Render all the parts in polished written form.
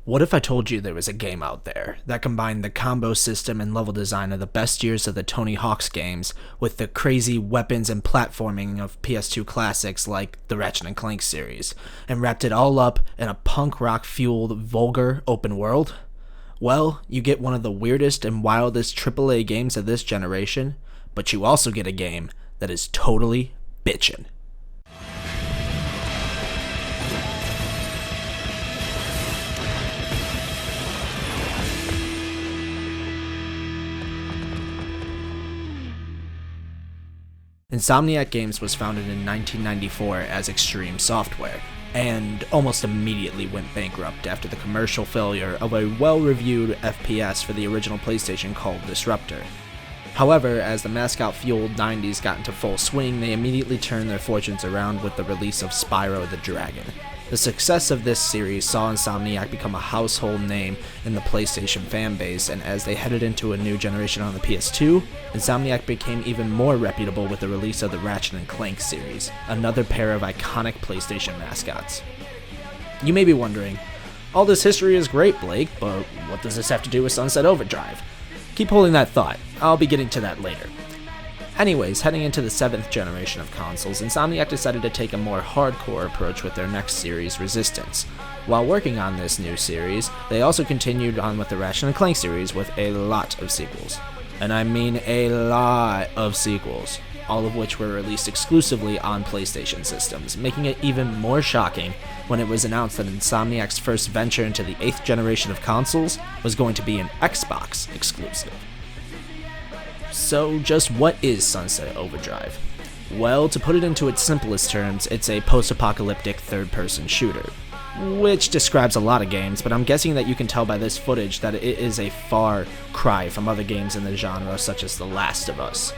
What if I told you there was a game out there that combined the combo system and level design of the best years of the Tony Hawk's games with the crazy weapons and platforming of PS2 classics like the Ratchet & Clank series, and wrapped it all up in a punk rock fueled vulgar open world? Well, you get one of the weirdest and wildest AAA games of this generation, but you also get a game that is totally bitchin'. Insomniac Games was founded in 1994 as Extreme Software, and almost immediately went bankrupt after the commercial failure of a well-reviewed FPS for the original PlayStation called Disruptor. However, as the mascot-fueled 90s got into full swing, they immediately turned their fortunes around with the release of Spyro the Dragon. The success of this series saw Insomniac become a household name in the PlayStation fanbase, and as they headed into a new generation on the PS2, Insomniac became even more reputable with the release of the Ratchet & Clank series, another pair of iconic PlayStation mascots. You may be wondering, all this history is great, Blake, but what does this have to do with Sunset Overdrive? Keep holding that thought, I'll be getting to that later. Anyways, heading into the 7th generation of consoles, Insomniac decided to take a more hardcore approach with their next series, Resistance. While working on this new series, they also continued on with the Ratchet & Clank series with a lot of sequels. And I mean a lot of sequels, all of which were released exclusively on PlayStation systems, making it even more shocking when it was announced that Insomniac's first venture into the 8th generation of consoles was going to be an Xbox exclusive. So just what is Sunset Overdrive? Well, to put it into its simplest terms, it's a post-apocalyptic third-person shooter, which describes a lot of games, but I'm guessing that you can tell by this footage that it is a far cry from other games in the genre such as The Last of Us.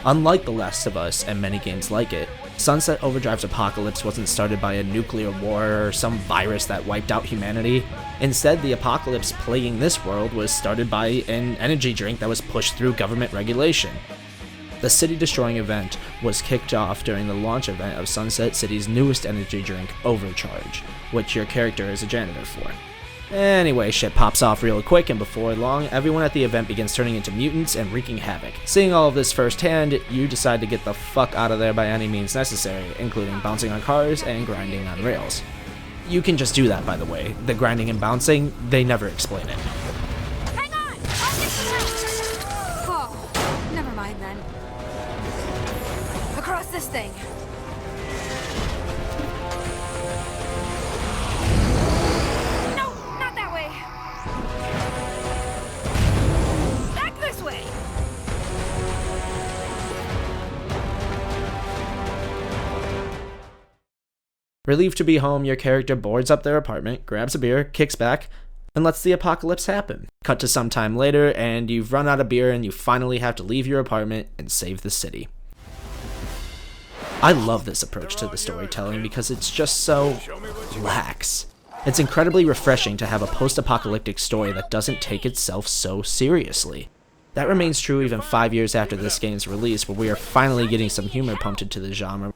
Unlike The Last of Us and many games like it, Sunset Overdrive's apocalypse wasn't started by a nuclear war or some virus that wiped out humanity. Instead, the apocalypse plaguing this world was started by an energy drink that was pushed through government regulation. The city-destroying event was kicked off during the launch event of Sunset City's newest energy drink, Overcharge, which your character is a janitor for. Anyway, shit pops off real quick, and before long, everyone at the event begins turning into mutants and wreaking havoc. Seeing all of this firsthand, you decide to get the fuck out of there by any means necessary, including bouncing on cars and grinding on rails. You can just do that, by the way. The grinding and bouncing, they never explain it. Hang on! I'll get some help! Oh, never mind then. Across this thing. No, not that way. Back this way. Relieved to be home, your character boards up their apartment, grabs a beer, kicks back, and lets the apocalypse happen. Cut to some time later, and you've run out of beer and you finally have to leave your apartment and save the city. I love this approach to the storytelling because it's just so lax. It's incredibly refreshing to have a post-apocalyptic story that doesn't take itself so seriously. That remains true even 5 years after this game's release, where we are finally getting some humor pumped into the genre,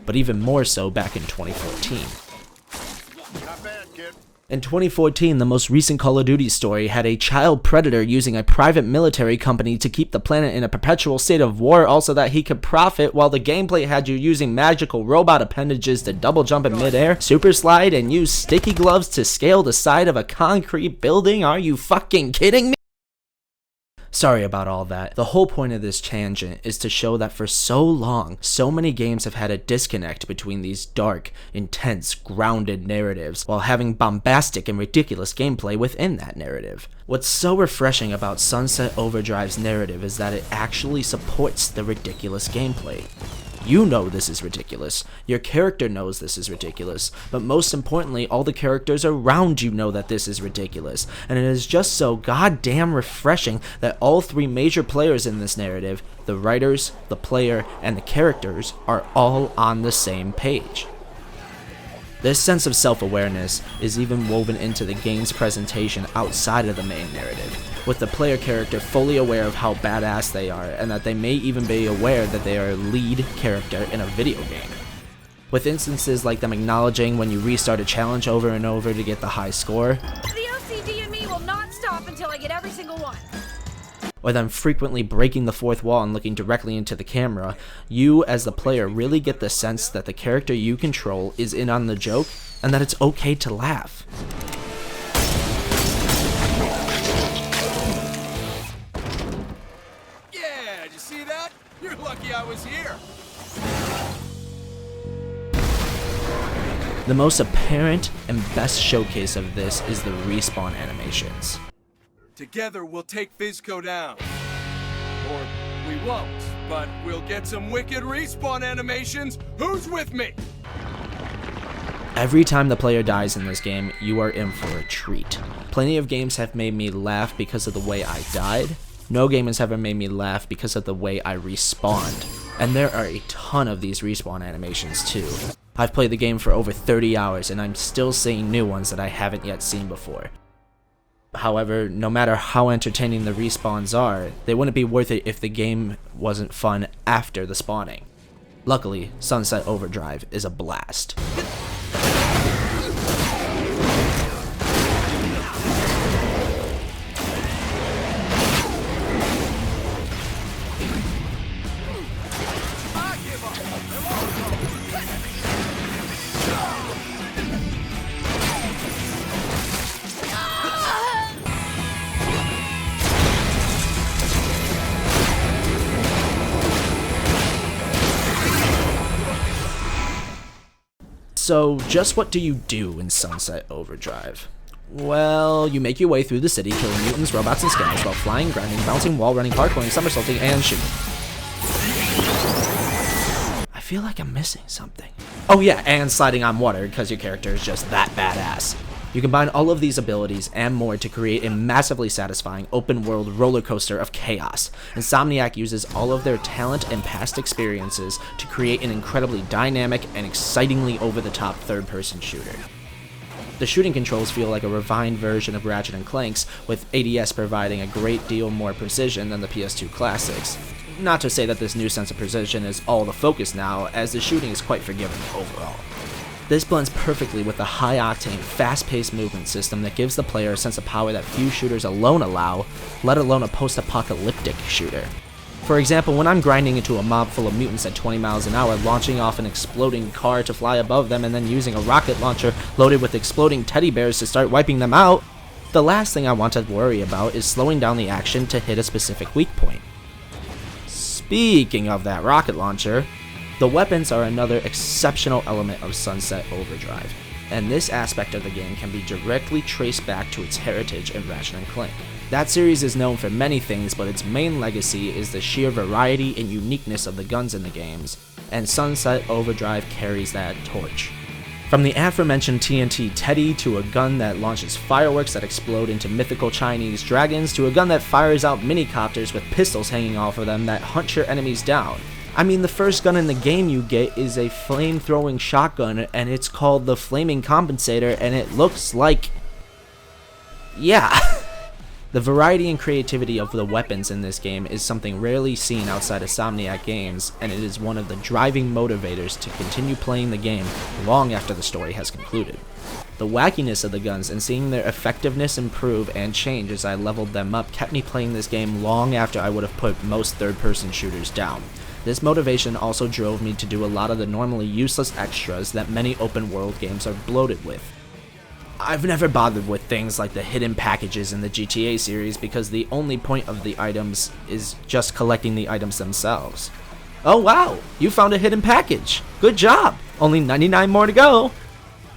but even more so back in 2014. In 2014, the most recent Call of Duty story had a child predator using a private military company to keep the planet in a perpetual state of war, also that he could profit, while the gameplay had you using magical robot appendages to double jump in midair, super slide, and use sticky gloves to scale the side of a concrete building. Are you fucking kidding me? Sorry about all that. The whole point of this tangent is to show that for so long, so many games have had a disconnect between these dark, intense, grounded narratives, while having bombastic and ridiculous gameplay within that narrative. What's so refreshing about Sunset Overdrive's narrative is that it actually supports the ridiculous gameplay. You know this is ridiculous, your character knows this is ridiculous, but most importantly, all the characters around you know that this is ridiculous, and it is just so goddamn refreshing that all three major players in this narrative, the writers, the player, and the characters, are all on the same page. This sense of self-awareness is even woven into the game's presentation outside of the main narrative, with the player character fully aware of how badass they are, and that they may even be aware that they are a lead character in a video game. With instances like them acknowledging when you restart a challenge over and over to get the high score, The OC or them frequently breaking the fourth wall and looking directly into the camera, you as the player really get the sense that the character you control is in on the joke and that it's okay to laugh. Yeah, did you see that? You're lucky I was here. The most apparent and best showcase of this is the respawn animations. Together we'll take Fizco down. Or we won't, but we'll get some wicked respawn animations. Who's with me? Every time the player dies in this game, you are in for a treat. Plenty of games have made me laugh because of the way I died. No game has ever made me laugh because of the way I respawned. And there are a ton of these respawn animations too. I've played the game for over 30 hours and I'm still seeing new ones that I haven't yet seen before. However, no matter how entertaining the respawns are, they wouldn't be worth it if the game wasn't fun after the spawning. Luckily, Sunset Overdrive is a blast. So, just what do you do in Sunset Overdrive? Well, you make your way through the city, killing mutants, robots, and scammers while flying, grinding, bouncing, wall running, parkouring, somersaulting, and shooting. I feel like I'm missing something. Oh yeah, and sliding on water, because your character is just that badass. You combine all of these abilities and more to create a massively satisfying open-world roller coaster of chaos. Insomniac uses all of their talent and past experiences to create an incredibly dynamic and excitingly over-the-top third-person shooter. The shooting controls feel like a refined version of Ratchet & Clank's, with ADS providing a great deal more precision than the PS2 classics. Not to say that this new sense of precision is all the focus now, as the shooting is quite forgiving overall. This blends perfectly with the high-octane, fast-paced movement system that gives the player a sense of power that few shooters alone allow, let alone a post-apocalyptic shooter. For example, when I'm grinding into a mob full of mutants at 20 miles an hour, launching off an exploding car to fly above them and then using a rocket launcher loaded with exploding teddy bears to start wiping them out, the last thing I want to worry about is slowing down the action to hit a specific weak point. Speaking of that rocket launcher, the weapons are another exceptional element of Sunset Overdrive, and this aspect of the game can be directly traced back to its heritage in Ratchet & Clank. That series is known for many things, but its main legacy is the sheer variety and uniqueness of the guns in the games, and Sunset Overdrive carries that torch. From the aforementioned TNT Teddy to a gun that launches fireworks that explode into mythical Chinese dragons to a gun that fires out minicopters with pistols hanging off of them that hunt your enemies down. I mean, the first gun in the game you get is a flame-throwing shotgun, and it's called the Flaming Compensator, and it looks like... yeah. The variety and creativity of the weapons in this game is something rarely seen outside of Insomniac Games, and it is one of the driving motivators to continue playing the game long after the story has concluded. The wackiness of the guns and seeing their effectiveness improve and change as I leveled them up kept me playing this game long after I would have put most third-person shooters down. This motivation also drove me to do a lot of the normally useless extras that many open-world games are bloated with. I've never bothered with things like the hidden packages in the GTA series because the only point of the items is just collecting the items themselves. Oh wow, you found a hidden package! Good job! Only 99 more to go!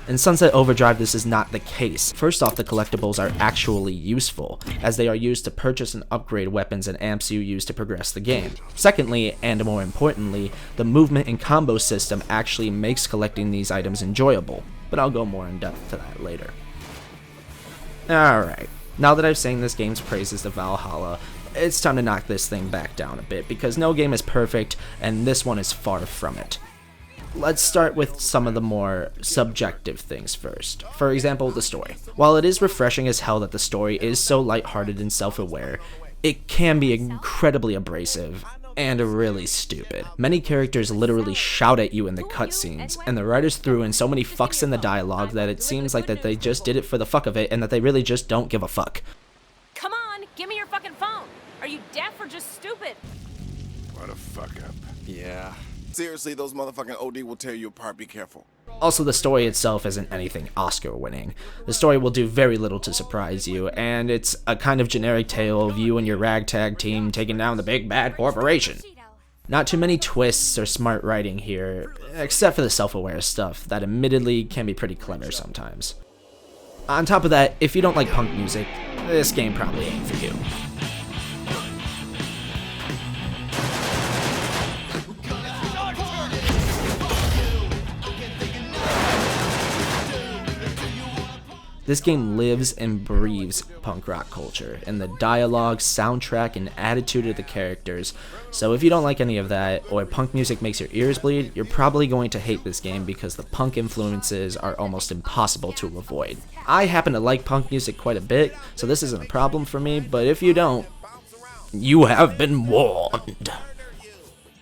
In Sunset Overdrive, this is not the case. First off, the collectibles are actually useful, as they are used to purchase and upgrade weapons and amps you use to progress the game. Secondly, and more importantly, the movement and combo system actually makes collecting these items enjoyable, but I'll go more in depth to that later. Alright, now that I've sang this game's praises to Valhalla, it's time to knock this thing back down a bit, because no game is perfect, and this one is far from it. Let's start with some of the more subjective things first. For example, the story. While it is refreshing as hell that the story is so lighthearted and self-aware, it can be incredibly abrasive and really stupid. Many characters literally shout at you in the cutscenes, and the writers threw in so many fucks in the dialogue that it seems like that they just did it for the fuck of it and that they really just don't give a fuck. Come on, give me your fucking phone. Are you deaf just stupid. What a fuck up. Yeah. Seriously, those motherfucking OD will tear you apart. Be careful. Also, the story itself isn't anything Oscar-winning. The story will do very little to surprise you, and it's a kind of generic tale of you and your ragtag team taking down the big bad corporation. Not too many twists or smart writing here, except for the self-aware stuff that admittedly can be pretty clever sometimes. On top of that, if you don't like punk music, this game probably ain't for you. This game lives and breathes punk rock culture, and the dialogue, soundtrack, and attitude of the characters. So if you don't like any of that, or punk music makes your ears bleed, you're probably going to hate this game because the punk influences are almost impossible to avoid. I happen to like punk music quite a bit, so this isn't a problem for me, but if you don't, you have been warned.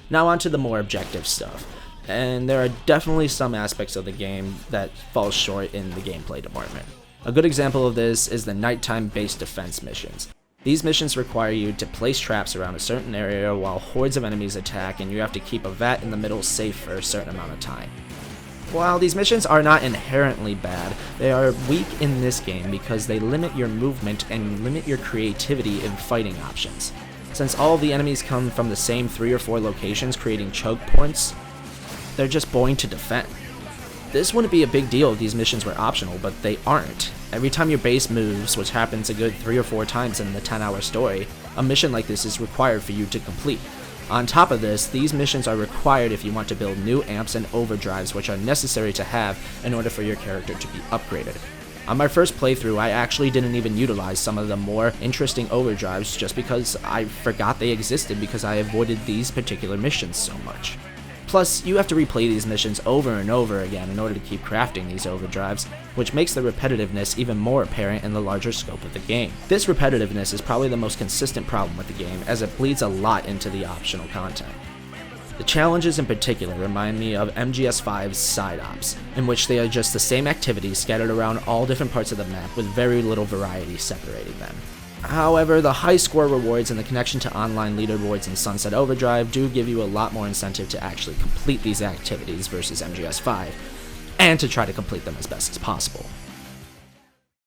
Now on to the more objective stuff. And there are definitely some aspects of the game that fall short in the gameplay department. A good example of this is the nighttime base defense missions. These missions require you to place traps around a certain area while hordes of enemies attack, and you have to keep a vat in the middle safe for a certain amount of time. While these missions are not inherently bad, they are weak in this game because they limit your movement and limit your creativity in fighting options. Since all of the enemies come from the same 3 or 4 locations creating choke points, they're just boring to defend. This wouldn't be a big deal if these missions were optional, but they aren't. Every time your base moves, which happens a good 3 or 4 times in the 10-hour story, a mission like this is required for you to complete. On top of this, these missions are required if you want to build new amps and overdrives, which are necessary to have in order for your character to be upgraded. On my first playthrough, I actually didn't even utilize some of the more interesting overdrives just because I forgot they existed because I avoided these particular missions so much. Plus, you have to replay these missions over and over again in order to keep crafting these overdrives, which makes the repetitiveness even more apparent in the larger scope of the game. This repetitiveness is probably the most consistent problem with the game, as it bleeds a lot into the optional content. The challenges in particular remind me of MGS5's side ops, in which they are just the same activities scattered around all different parts of the map with very little variety separating them. However, the high score rewards and the connection to online leaderboards in Sunset Overdrive do give you a lot more incentive to actually complete these activities versus MGS5, and to try to complete them as best as possible.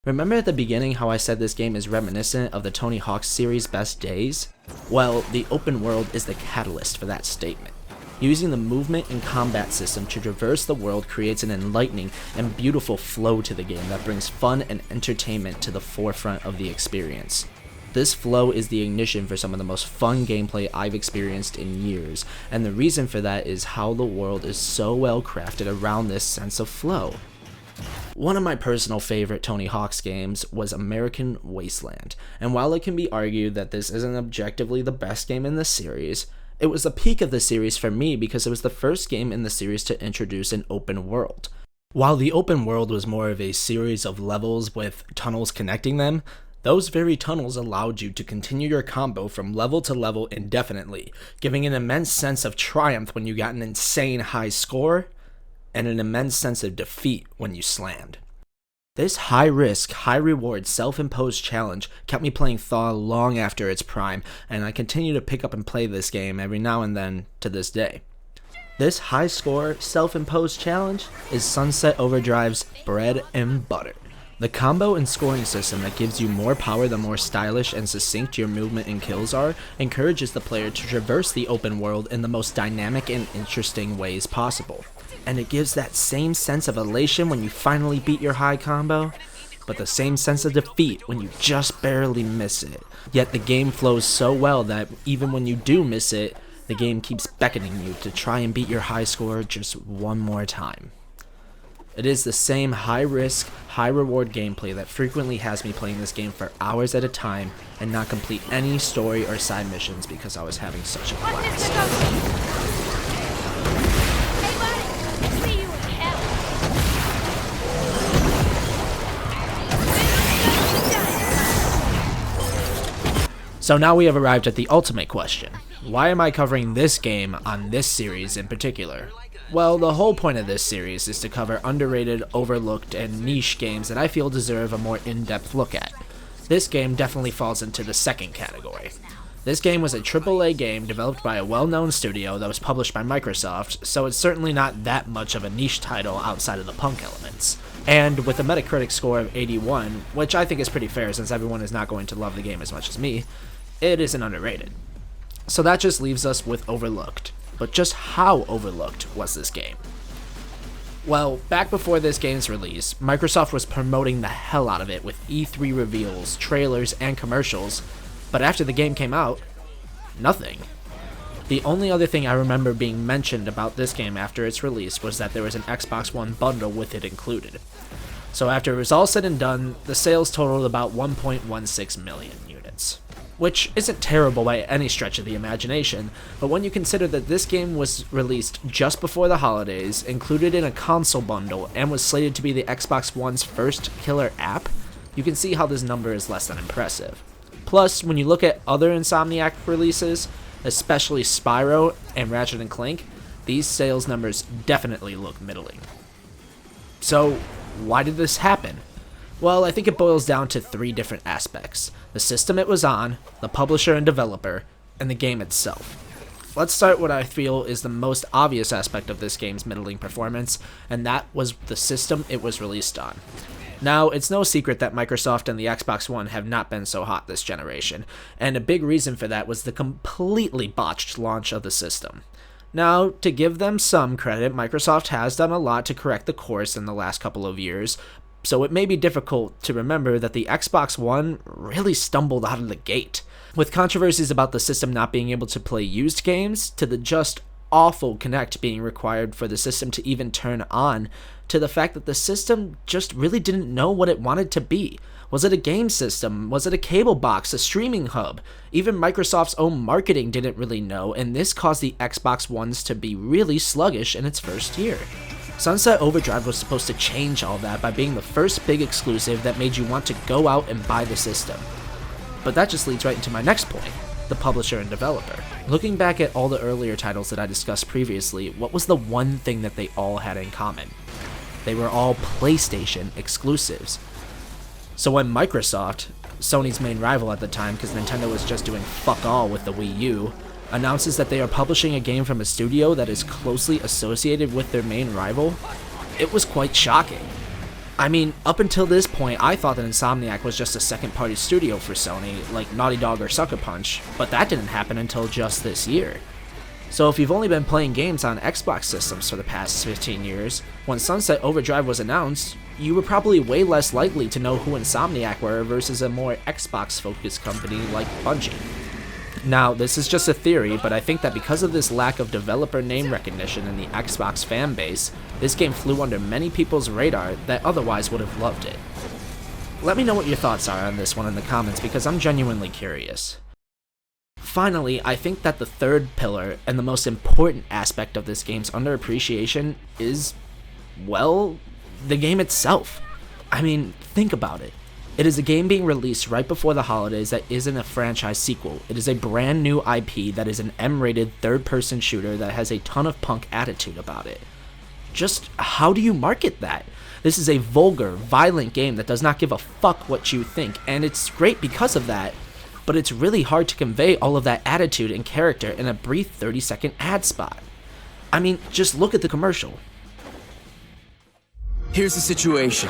Remember at the beginning how I said this game is reminiscent of the Tony Hawk series' best days? Well, the open world is the catalyst for that statement. Using the movement and combat system to traverse the world creates an enlightening and beautiful flow to the game that brings fun and entertainment to the forefront of the experience. This flow is the ignition for some of the most fun gameplay I've experienced in years, and the reason for that is how the world is so well crafted around this sense of flow. One of my personal favorite Tony Hawk's games was American Wasteland, and while it can be argued that this isn't objectively the best game in the series, it was the peak of the series for me because it was the first game in the series to introduce an open world. While the open world was more of a series of levels with tunnels connecting them, those very tunnels allowed you to continue your combo from level to level indefinitely, giving an immense sense of triumph when you got an insane high score, and an immense sense of defeat when you slammed. This high-risk, high-reward, self-imposed challenge kept me playing Thaw long after its prime, and I continue to pick up and play this game every now and then to this day. This high-score, self-imposed challenge is Sunset Overdrive's bread and butter. The combo and scoring system that gives you more power the more stylish and succinct your movement and kills are encourages the player to traverse the open world in the most dynamic and interesting ways possible. And it gives that same sense of elation when you finally beat your high combo, but the same sense of defeat when you just barely miss it. Yet the game flows so well that even when you do miss it, the game keeps beckoning you to try and beat your high score just one more time. It is the same high-risk, high-reward gameplay that frequently has me playing this game for hours at a time and not complete any story or side missions because I was having such a blast. So now we have arrived at the ultimate question. Why am I covering this game on this series in particular? Well, the whole point of this series is to cover underrated, overlooked, and niche games that I feel deserve a more in-depth look at. This game definitely falls into the second category. This game was a AAA game developed by a well-known studio that was published by Microsoft, so it's certainly not that much of a niche title outside of the punk elements. And with a Metacritic score of 81, which I think is pretty fair since everyone is not going to love the game as much as me, it isn't underrated. So that just leaves us with Overlooked. But just how overlooked was this game? Well, back before this game's release, Microsoft was promoting the hell out of it with E3 reveals, trailers, and commercials, but after the game came out, nothing. The only other thing I remember being mentioned about this game after its release was that there was an Xbox One bundle with it included. So after it was all said and done, the sales totaled about 1.16 million units. Which isn't terrible by any stretch of the imagination, but when you consider that this game was released just before the holidays, included in a console bundle, and was slated to be the Xbox One's first killer app, you can see how this number is less than impressive. Plus, when you look at other Insomniac releases, especially Spyro and Ratchet & Clank, these sales numbers definitely look middling. So, why did this happen? Well, I think it boils down to 3 different aspects: the system it was on, the publisher and developer, and the game itself. Let's start what I feel is the most obvious aspect of this game's middling performance, and that was the system it was released on. Now, it's no secret that Microsoft and the Xbox One have not been so hot this generation, and a big reason for that was the completely botched launch of the system. Now, to give them some credit, Microsoft has done a lot to correct the course in the last couple of years, so it may be difficult to remember that the Xbox One really stumbled out of the gate, with controversies about the system not being able to play used games, to the just awful Kinect being required for the system to even turn on, to the fact that the system just really didn't know what it wanted to be. Was it a game system? Was it a cable box? A streaming hub? Even Microsoft's own marketing didn't really know, and this caused the Xbox Ones to be really sluggish in its first year. Sunset Overdrive was supposed to change all that by being the first big exclusive that made you want to go out and buy the system. But that just leads right into my next point: the publisher and developer. Looking back at all the earlier titles that I discussed previously, what was the one thing that they all had in common? They were all PlayStation exclusives. So when Microsoft, Sony's main rival at the time because Nintendo was just doing fuck all with the Wii U, announces that they are publishing a game from a studio that is closely associated with their main rival, it was quite shocking. I mean, up until this point, I thought that Insomniac was just a second-party studio for Sony, like Naughty Dog or Sucker Punch, but that didn't happen until just this year. So if you've only been playing games on Xbox systems for the past 15 years, when Sunset Overdrive was announced, you were probably way less likely to know who Insomniac were versus a more Xbox-focused company like Bungie. Now, this is just a theory, but I think that because of this lack of developer name recognition in the Xbox fan base, this game flew under many people's radar that otherwise would have loved it. Let me know what your thoughts are on this one in the comments because I'm genuinely curious. Finally, I think that the third pillar and the most important aspect of this game's underappreciation is, well, the game itself. I mean, think about it. It is a game being released right before the holidays that isn't a franchise sequel. It is a brand new IP that is an M-rated third-person shooter that has a ton of punk attitude about it. Just how do you market that? This is a vulgar, violent game that does not give a fuck what you think, and it's great because of that, but it's really hard to convey all of that attitude and character in a brief 30-second ad spot. I mean, just look at the commercial. Here's the situation.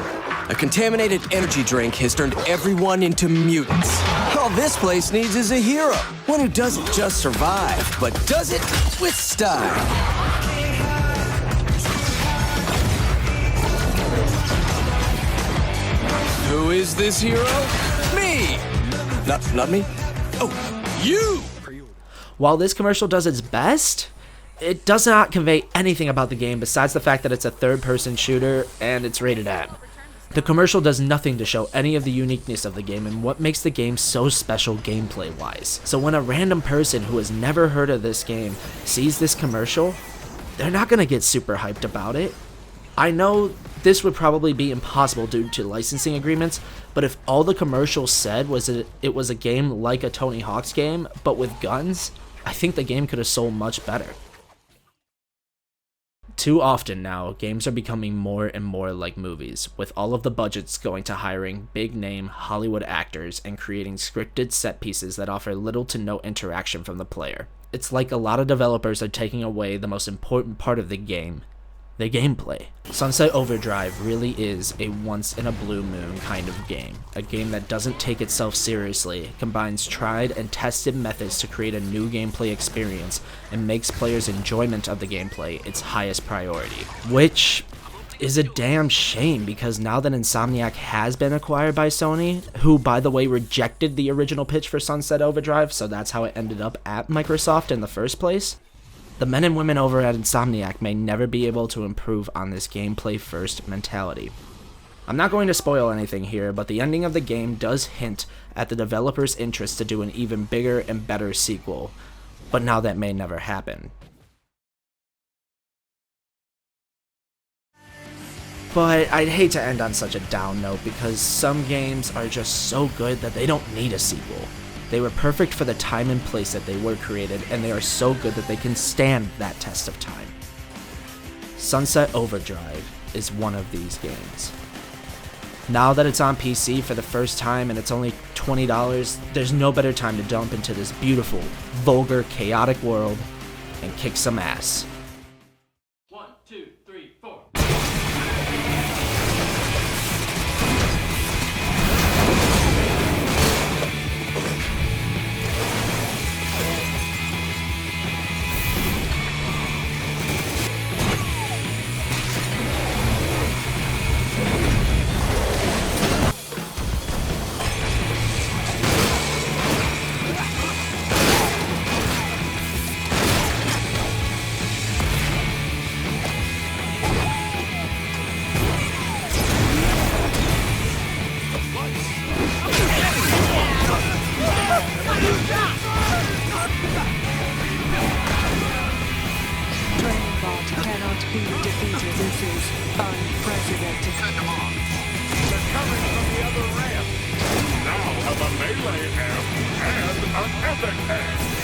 A contaminated energy drink has turned everyone into mutants. All this place needs is a hero. One who doesn't just survive, but does it with style. Who is this hero? Me! Not me? Oh, you! While this commercial does its best, it does not convey anything about the game besides the fact that it's a third-person shooter and it's rated M. The commercial does nothing to show any of the uniqueness of the game and what makes the game so special gameplay-wise. So when a random person who has never heard of this game sees this commercial, they're not gonna get super hyped about it. I know this would probably be impossible due to licensing agreements, but if all the commercial said was it was a game like a Tony Hawk's game, but with guns, I think the game could have sold much better. Too often now, games are becoming more and more like movies, with all of the budgets going to hiring big-name Hollywood actors and creating scripted set pieces that offer little to no interaction from the player. It's like a lot of developers are taking away the most important part of the game, the gameplay. Sunset Overdrive really is a once-in-a-blue-moon kind of game. A game that doesn't take itself seriously, combines tried and tested methods to create a new gameplay experience, and makes players' enjoyment of the gameplay its highest priority. Which is a damn shame, because now that Insomniac has been acquired by Sony, who by the way rejected the original pitch for Sunset Overdrive, so that's how it ended up at Microsoft in the first place, the men and women over at Insomniac may never be able to improve on this gameplay-first mentality. I'm not going to spoil anything here, but the ending of the game does hint at the developer's interest to do an even bigger and better sequel, but now that may never happen. But I'd hate to end on such a down note, because some games are just so good that they don't need a sequel. They were perfect for the time and place that they were created, and they are so good that they can stand that test of time. Sunset Overdrive is one of these games. Now that it's on PC for the first time and it's only $20, there's no better time to jump into this beautiful, vulgar, chaotic world and kick some ass. 1, 2, 3, 4. Cannot be defeated. This is unprecedented. They're coming from the other ramp. Now have a melee amp and an epic amp.